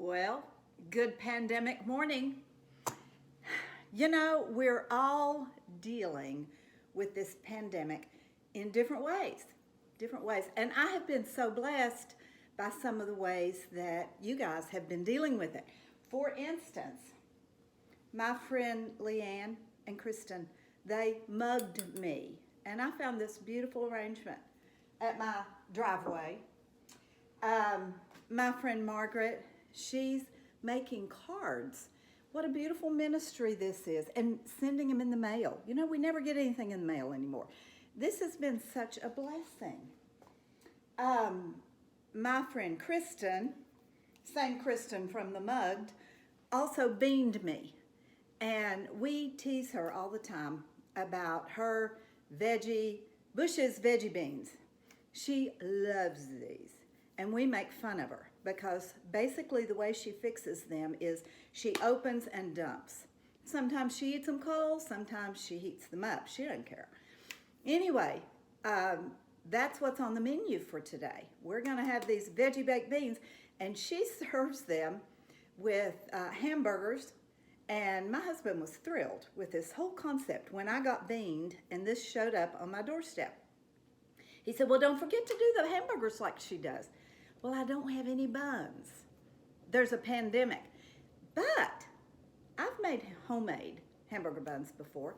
Well, good pandemic morning. You know, we're all dealing with this pandemic in different ways. Different ways. And I have been so blessed by some of the ways that you guys have been dealing with it. For instance, my friend Leanne and Kristen, they mugged me. And I found this beautiful arrangement at my driveway. My friend Margaret, she's making cards. What a beautiful ministry this is, and sending them in the mail. You know, we never get anything in the mail anymore. This has been such a blessing. My friend Kristen, same Kristen from the Mugged, also beamed me. And we tease her all the time about her Bush's veggie beans. She loves these. And we make fun of her because basically the way she fixes them is she opens and dumps. Sometimes she eats them cold, sometimes she heats them up. She doesn't care. Anyway, that's what's on the menu for today. We're going to have these veggie baked beans, and she serves them with hamburgers. And my husband was thrilled with this whole concept when I got beaned and this showed up on my doorstep. He said, well, don't forget to do the hamburgers like she does. Well, I don't have any buns. There's a pandemic. But I've made homemade hamburger buns before.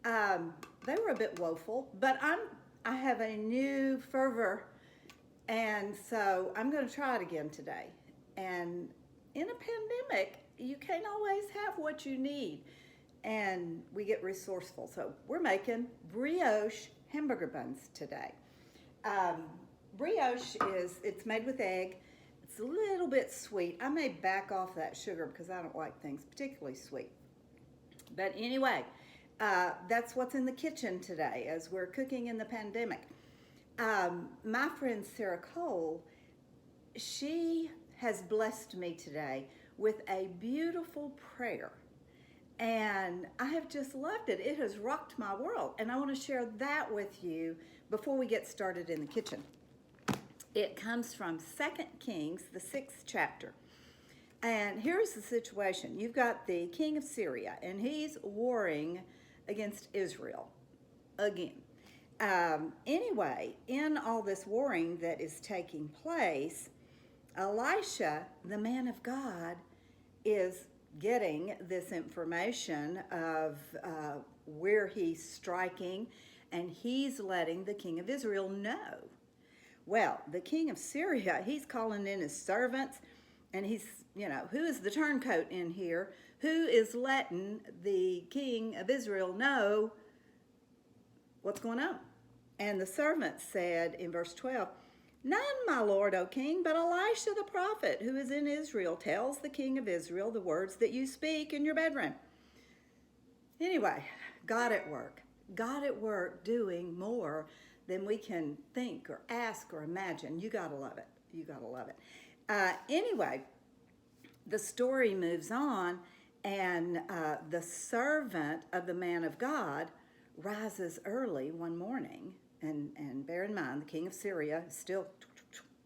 They were a bit woeful, but I have a new fervor, and so I'm going to try it again today. And in a pandemic, you can't always have what you need, and we get resourceful. So we're making brioche hamburger buns today. Brioche it's made with egg. It's a little bit sweet. I may back off that sugar because I don't like things particularly sweet. But anyway, that's what's in the kitchen today as we're cooking in the pandemic. My friend Sarah Cole, she has blessed me today with a beautiful prayer. And I have just loved it. It has rocked my world. And I want to share that with you before we get started in the kitchen. It comes from 2 Kings, the 6th chapter. And here's the situation. You've got the king of Syria, and he's warring against Israel again. Anyway, in all this warring that is taking place, Elisha, the man of God, is getting this information of where he's striking, and he's letting the king of Israel know. Well, the king of Syria, he's calling in his servants, and he's, who is the turncoat in here? Who is letting the king of Israel know what's going on? And the servant said in verse 12, none, my lord, O king, but Elisha the prophet, who is in Israel, tells the king of Israel the words that you speak in your bedroom. Anyway, God at work. God at work doing more than we can think or ask or imagine. You gotta love it. You gotta love it. Anyway, the story moves on, and the servant of the man of God rises early one morning, and bear in mind, the king of Syria is still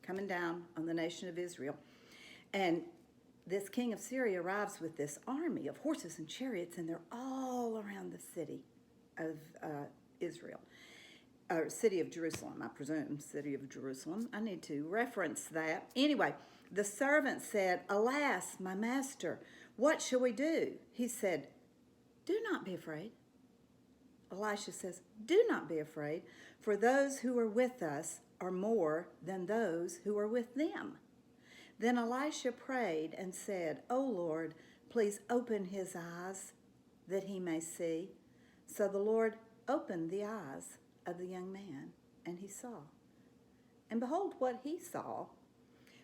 coming down on the nation of Israel. And this king of Syria arrives with this army of horses and chariots, and they're all around the city of Israel. Or city of Jerusalem, I presume, city of Jerusalem. I need to reference that. Anyway, the servant said, alas, my master, what shall we do? He said, do not be afraid. Elisha says, do not be afraid, for those who are with us are more than those who are with them. Then Elisha prayed and said, O Lord, please open his eyes that he may see. So the Lord opened the eyes of the young man, and he saw. And behold, what he saw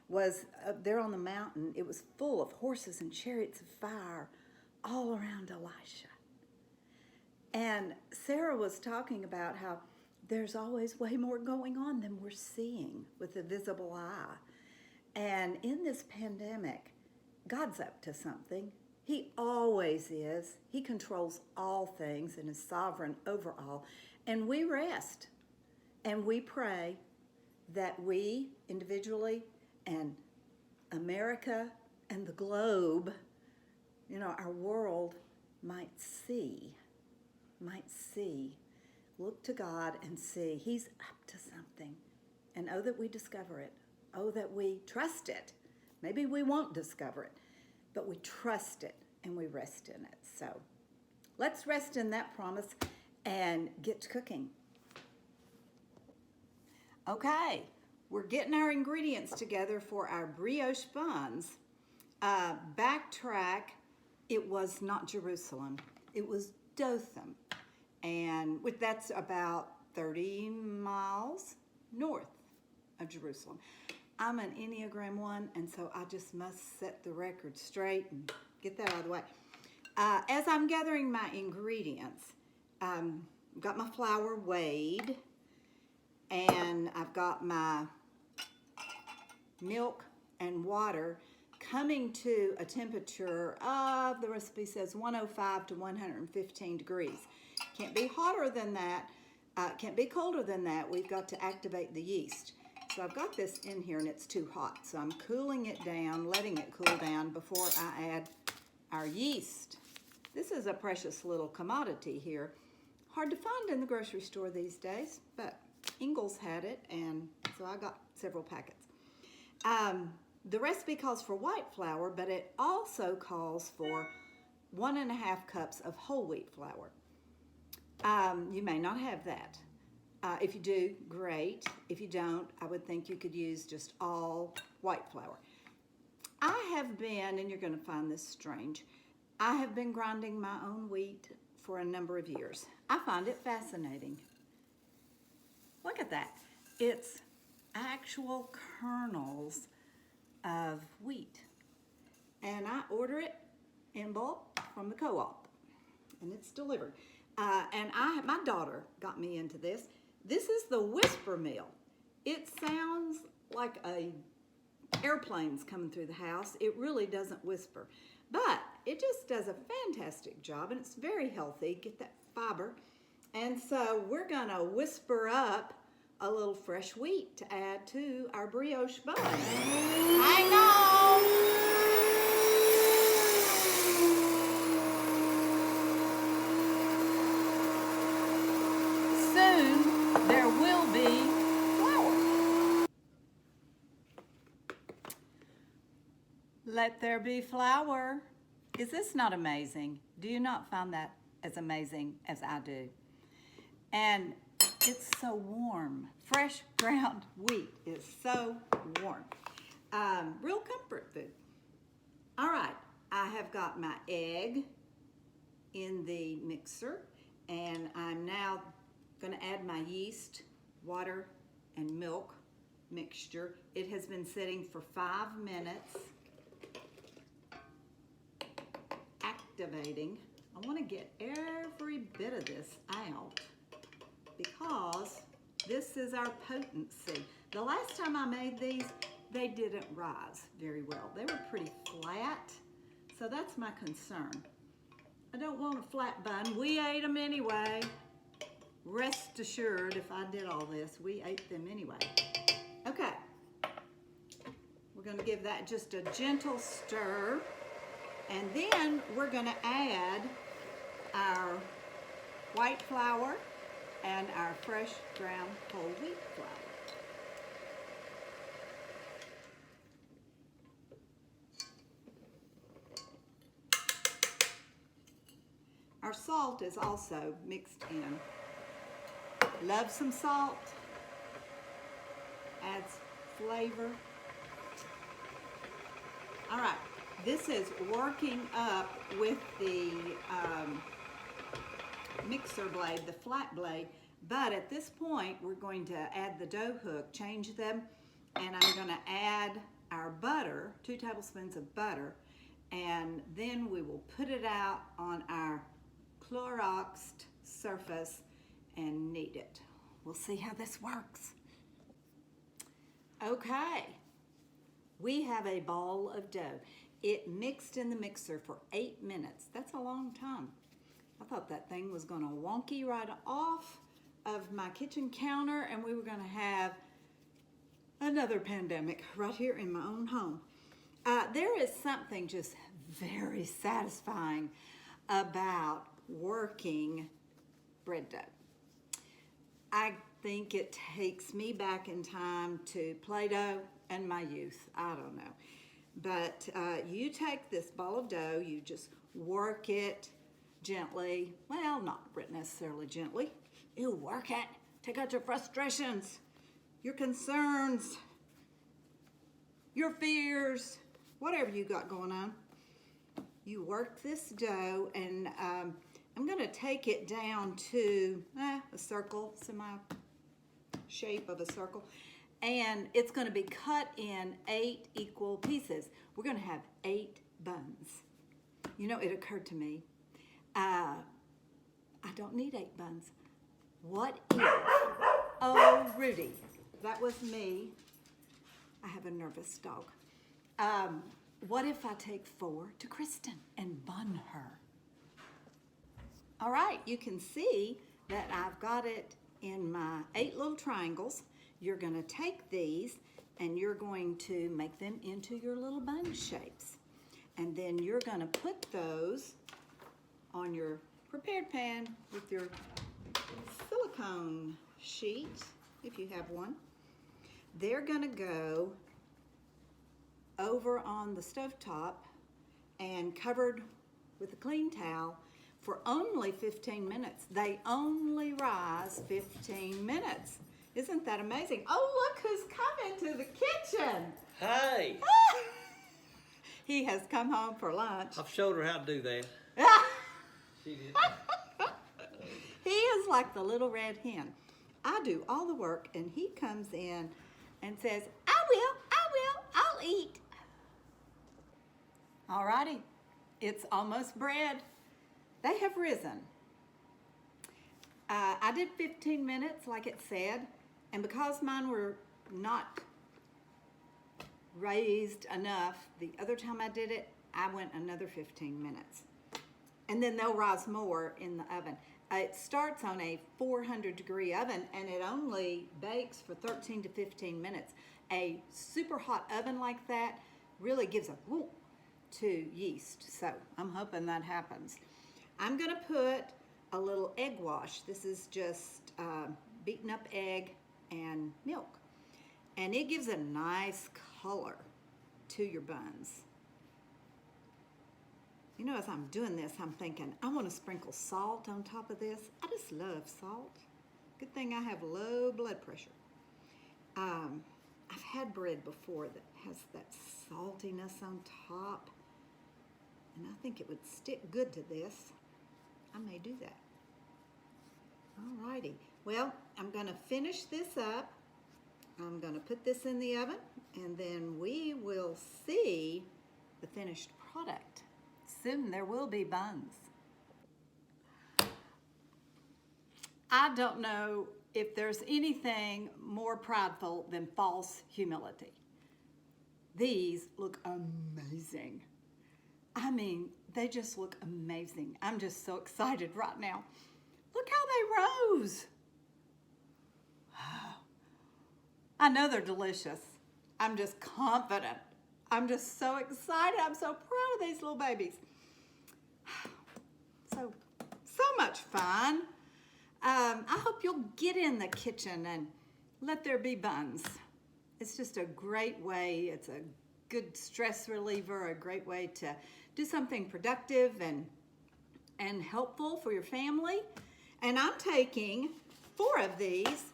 was there on the mountain, it was full of horses and chariots of fire all around Elisha. And Sarah was talking about how there's always way more going on than we're seeing with the visible eye. And in this pandemic, God's up to something. He always is. He controls all things and is sovereign over all. And we rest and we pray that we individually and America and the globe, you know, our world might see. Look to God and see He's up to something. And oh, that we discover it. Oh, that we trust it. Maybe we won't discover it, but we trust it and we rest in it. So let's rest in that promise and get to cooking. Okay, we're getting our ingredients together for our brioche buns. Backtrack, it was not Jerusalem. It was Dothan. And that's about 30 miles north of Jerusalem. I'm an Enneagram 1, and so I just must set the record straight and get that out of the way. As I'm gathering my ingredients, I've got my flour weighed, and I've got my milk and water coming to a temperature of, the recipe says 105 to 115 degrees. Can't be hotter than that, can't be colder than that. We've got to activate the yeast. So I've got this in here and it's too hot. So I'm cooling it down, letting it cool down before I add our yeast. This is a precious little commodity here. Hard to find in the grocery store these days, but Ingles had it, and so I got several packets. The recipe calls for white flour, but it also calls for 1.5 cups of whole wheat flour. You may not have that. If you do, great. If you don't, I would think you could use just all white flour. I have been, and you're going to find this strange, I have been grinding my own wheat for a number of years. I find it fascinating. Look at that. It's actual kernels of wheat. And I order it in bulk from the co-op, and it's delivered. And my daughter got me into this. This is the whisper mill. It sounds like airplanes coming through the house. It really doesn't whisper, but it just does a fantastic job, and it's very healthy. Get that fiber. And so we're gonna whisper up a little fresh wheat to add to our brioche buns. Hang on. Soon there will be flour. Let there be flour. Is this not amazing? Do you not find that as amazing as I do? And it's so warm. Fresh ground wheat is so warm. Real comfort food. All right, I have got my egg in the mixer, and I'm now going to add my yeast, water, and milk mixture. It has been sitting for 5 minutes. Activating. I want to get every bit of this out because this is our potency. The last time I made these, they didn't rise very well. They were pretty flat, so that's my concern. I don't want a flat bun. We ate them anyway. Rest assured, if I did all this, we ate them anyway. Okay, we're going to give that just a gentle stir, and then we're going to add our white flour and our fresh ground whole wheat flour. Our salt is also mixed in. Love some salt. Adds flavor. All right, this is working up with the mixer blade, the flat blade, but at this point we're going to add the dough hook, change them, and I'm going to add our butter, 2 tablespoons of butter, and then we will put it out on our Cloroxed surface and knead it. We'll see how this works. Okay, we have a ball of dough. It mixed in the mixer for 8 minutes. That's a long time. I thought that thing was gonna wonky right off of my kitchen counter and we were gonna have another pandemic right here in my own home. There is something just very satisfying about working bread dough. I think it takes me back in time to Play-Doh and my youth. I don't know. But you take this ball of dough, you just work it gently. Well, not necessarily gently. You work it. Take out your frustrations, your concerns, your fears, whatever you got going on. You work this dough, and I'm going to take it down to a circle, semi-shape of a circle, and it's going to be cut in 8 equal pieces. We're going to have 8 buns. You know, it occurred to me, I don't need 8 buns. What if, oh, Rudy, that was me. I have a nervous dog. What if I take 4 to Kristen and bun her? All right, you can see that I've got it in my 8 little triangles. You're going to take these and you're going to make them into your little bun shapes. And then you're going to put those on your prepared pan with your silicone sheet, if you have one. They're going to go over on the stovetop and covered with a clean towel for only 15 minutes. They only rise 15 minutes. Isn't that amazing? Oh, look who's coming to the kitchen. Hey. He has come home for lunch. I've showed her how to do that. She did. He is like the little red hen. I do all the work, and he comes in and says, I will, I'll eat. All righty, it's almost bread. They have risen. I did 15 minutes, like it said, and because mine were not raised enough, the other time I did it, I went another 15 minutes. And then they'll rise more in the oven. It starts on a 400-degree oven, and it only bakes for 13 to 15 minutes. A super hot oven like that really gives a whoop to yeast, so I'm hoping that happens. I'm going to put a little egg wash. This is just beaten up egg and milk, and it gives a nice color to your buns. You know, as I'm doing this, I'm thinking, I want to sprinkle salt on top of this. I just love salt. Good thing I have low blood pressure. I've had bread before that has that saltiness on top, and I think it would stick good to this. I may do that. Alrighty. Well, I'm going to finish this up. I'm going to put this in the oven, and then we will see the finished product. Soon there will be buns. I don't know if there's anything more prideful than false humility. These look amazing. I mean, they just look amazing. I'm just so excited right now. Look how they rose. I know they're delicious. I'm just confident. I'm just so excited. I'm so proud of these little babies. So much fun. I hope you'll get in the kitchen and let there be buns. It's just a great way. It's a good stress reliever, a great way to do something productive and helpful for your family. And I'm taking 4 of these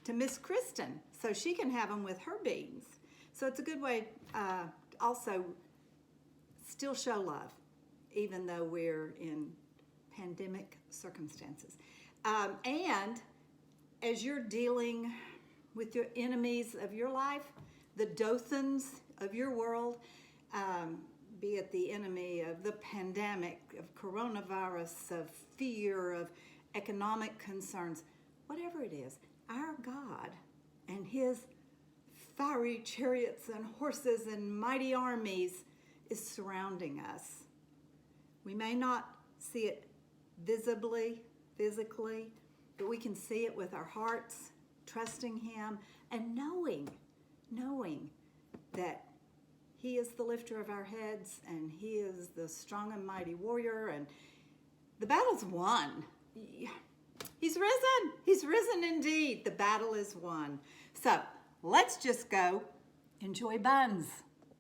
to Miss Kristen so she can have them with her beans. So it's a good way to also still show love, even though we're in pandemic circumstances. And as you're dealing with your enemies of your life, the Dothans of your world, be it the enemy of the pandemic, of coronavirus, of fear, of economic concerns, whatever it is, our God and his fiery chariots and horses and mighty armies is surrounding us. We may not see it visibly, physically, but we can see it with our hearts, trusting him and knowing that He is the lifter of our heads, and He is the strong and mighty warrior, and the battle's won. He's risen. He's risen indeed. The battle is won. So let's just go enjoy buns.